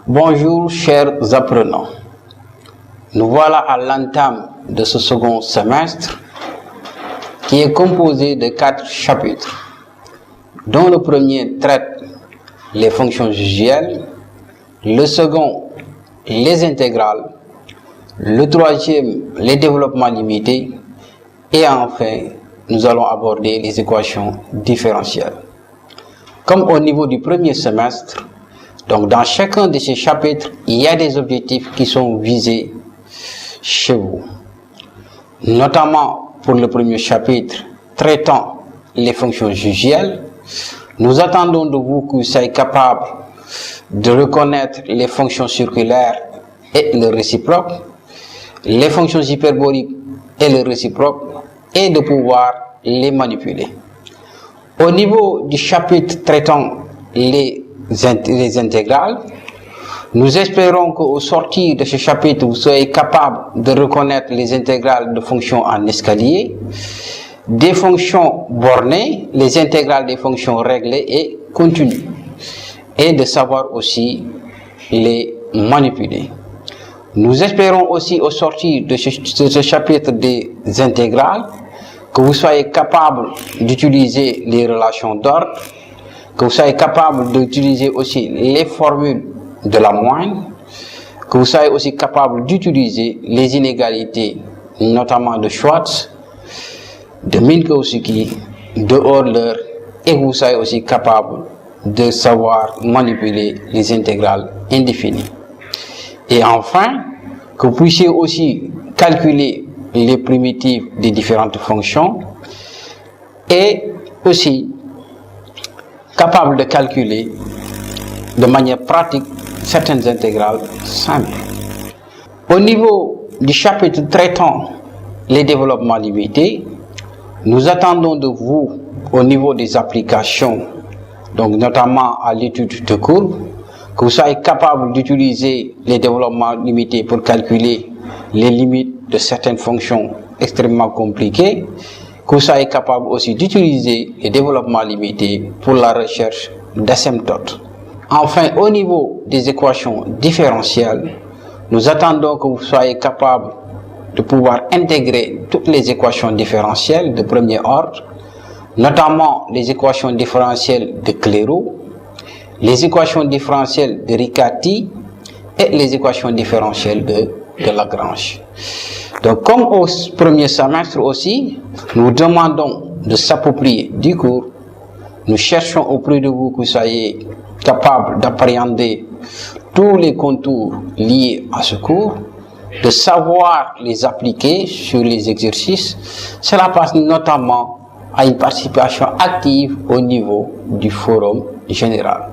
Bonjour chers apprenants, nous voilà à l'entame de ce second semestre qui est composé de 4 chapitres, dont le premier traite les fonctions usuelles, le second les intégrales, le troisième les développements limités et enfin nous allons aborder les équations différentielles. Comme au niveau du premier semestre, donc dans chacun de ces chapitres, il y a des objectifs qui sont visés chez vous. Notamment pour le premier chapitre traitant les fonctions usuelles, nous attendons de vous que vous soyez capable de reconnaître les fonctions circulaires et le réciproque, les fonctions hyperboliques et le réciproque, et de pouvoir les manipuler. Au niveau du chapitre traitant les intégrales, nous espérons qu'au sortir de ce chapitre, vous soyez capable de reconnaître les intégrales de fonctions en escalier, des fonctions bornées, les intégrales des fonctions réglées et continues, et de savoir aussi les manipuler. Nous espérons aussi au sortir de ce chapitre des intégrales que vous soyez capable d'utiliser les relations d'ordre, que vous soyez capable d'utiliser aussi les formules de la moyenne, que vous soyez aussi capable d'utiliser les inégalités, notamment de Schwartz, de Minkowski, de Euler, et que vous soyez aussi capable de savoir manipuler les intégrales indéfinies. Et enfin, que vous puissiez aussi calculer les primitives des différentes fonctions et aussi capable de calculer de manière pratique certaines intégrales simples. Au niveau du chapitre traitant les développements limités, nous attendons de vous au niveau des applications, donc notamment à l'étude de courbes, que vous soyez capable d'utiliser les développements limités pour calculer les limites de certaines fonctions extrêmement compliquées, que vous soyez capable aussi d'utiliser les développements limités pour la recherche d'asymptotes. Enfin, au niveau des équations différentielles, nous attendons que vous soyez capable de pouvoir intégrer toutes les équations différentielles de premier ordre, notamment les équations différentielles de Clairaut, les équations différentielles de Riccati et les équations différentielles de Lagrange. Donc, comme au premier semestre aussi, nous demandons de s'approprier du cours. Nous cherchons auprès de vous que vous soyez capable d'appréhender tous les contours liés à ce cours, de savoir les appliquer sur les exercices. Cela passe notamment à une participation active au niveau du forum général.